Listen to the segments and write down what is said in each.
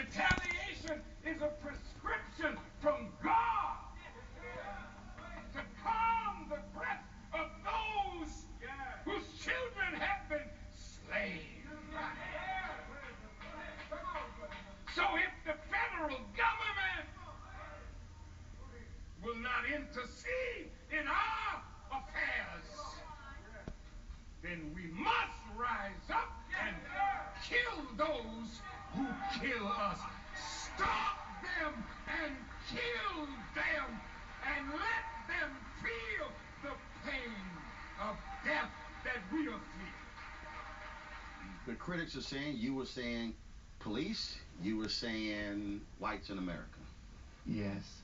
Retaliation is a prescription from God to calm the breath of those whose children have been slain. So if the federal government will not intercede in our affairs, then we must rise up and kill those who kill us. Stop them and kill them and let them feel the pain of death that we are feeling. The critics are saying, you were saying police, you were saying whites in America. Yes.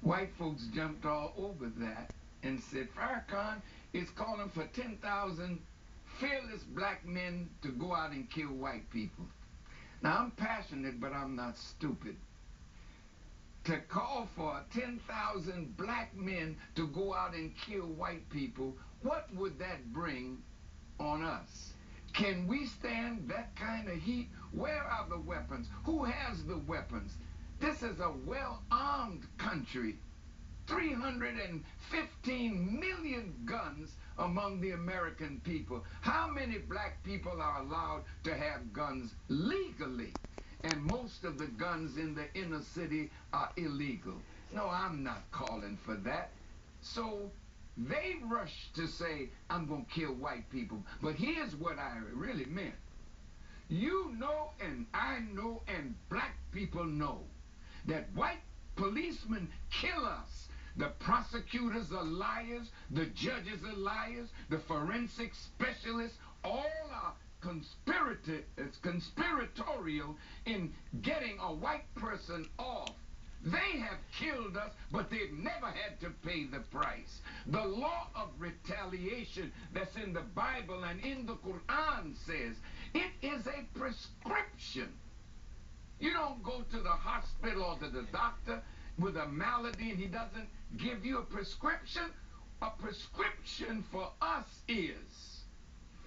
White folks jumped all over that and said Farrakahn is calling for 10,000 fearless black men to go out and kill white people. Now, I'm passionate, but I'm not stupid. To call for 10,000 black men to go out and kill white people, what would that bring on us? Can we stand that kind of heat? Where are the weapons? Who has the weapons? This is a well-armed country. 315 million guns among the American people. How many black people are allowed to have guns legally? And most of the guns in the inner city are illegal. No, I'm not calling for that. So they rush to say, I'm going to kill white people. But here's what I really meant. You know, and I know, and black people know that white policemen kill us. The prosecutors are liars, the judges are liars, the forensic specialists, all are conspiratorial in getting a white person off. They have killed us, but they've never had to pay the price. The law of retaliation that's in the Bible and in the Quran says it is a prescription. You don't go to the hospital or to the doctor with a malady and he doesn't give you a prescription. A prescription for us is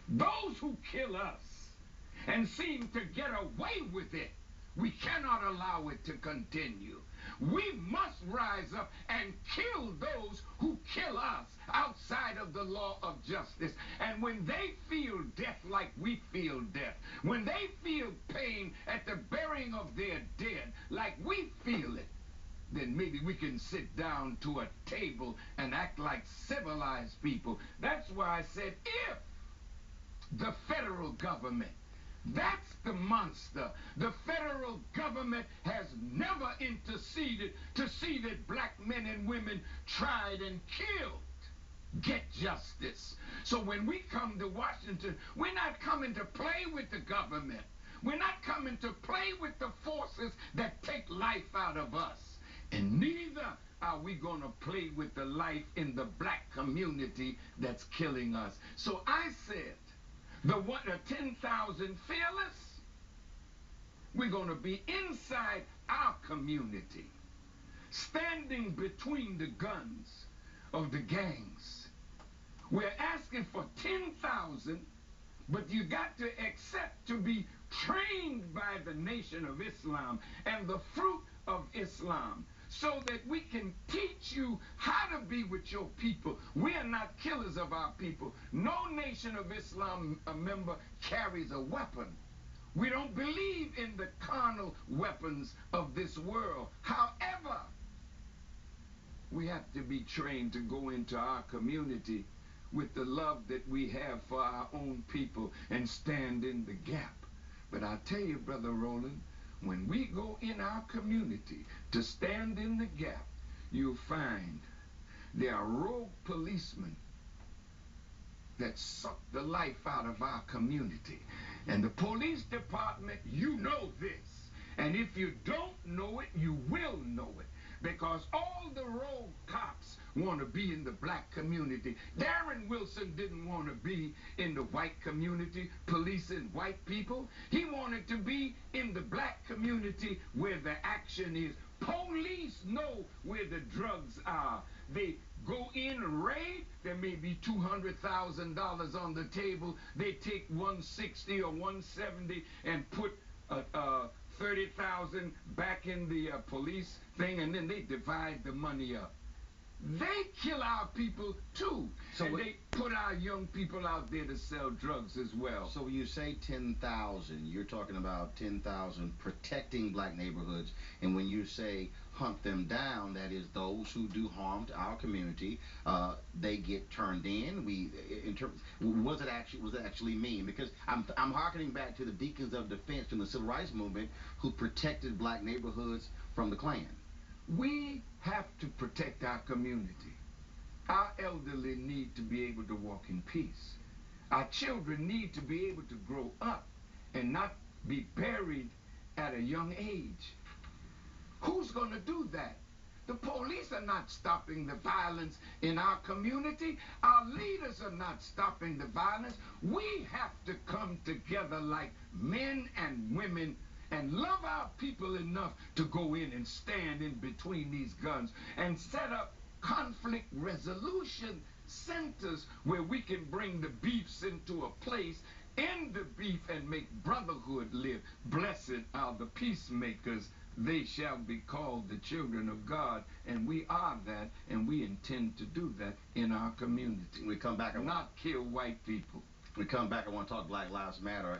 those who kill us and seem to get away with it. We cannot allow it to continue. We must rise up and kill those who kill us outside of the law of justice. And when they feel death like we feel death, when they feel pain at the burying of their dead like we feel it, then maybe we can sit down to a table and act like civilized people. That's why I said if the federal government, that's the monster. The federal government has never interceded to see that black men and women tried and killed get justice. So when we come to Washington, we're not coming to play with the government. We're not coming to play with the forces that take life out of us. And neither are we going to play with the life in the black community that's killing us. So I said, the 10,000 fearless, we're going to be inside our community, standing between the guns of the gangs. We're asking for 10,000, but you got to accept to be trained by the Nation of Islam and the fruit of Islam, so that we can teach you how to be with your people. We are not killers of our people. No Nation of Islam member carries a weapon. We don't believe in the carnal weapons of this world. However, we have to be trained to go into our community with the love that we have for our own people and stand in the gap. But I tell you, Brother Roland, when we go in our community to stand in the gap, you'll find there are rogue policemen that suck the life out of our community. And the police department, you know this. And if you don't know it, you will know it. Because all the rogue cops want to be in the black community. Darren Wilson didn't want to be in the white community policing white people. He wanted to be in the black community where the action is. Police know where the drugs are. They go in and raid. There may be $200,000 on the table. They take 160 or 170 and put 30,000 back in the police thing, and then they divide the money up. They kill our people too, so and they put our young people out there to sell drugs as well. So when you say 10,000, you're talking about 10,000 protecting black neighborhoods, and when you say hunt them down, that is those who do harm to our community, they get turned in. What does it actually mean? Because I'm harkening back to the Deacons of Defense in the Civil Rights Movement who protected black neighborhoods from the Klan. We have to protect our community. Our elderly need to be able to walk in peace. Our children need to be able to grow up and not be buried at a young age. Who's going to do that? The police are not stopping the violence in our community. Our leaders are not stopping the violence. We have to come together like men and women and love our people enough to go in and stand in between these guns and set up conflict resolution centers where we can bring the beefs into a place, end the beef, and make brotherhood live. Blessed are the peacemakers. They shall be called the children of God, and we are that, and we intend to do that in our community. We come back and not kill white people. We come back and want to talk Black Lives Matter.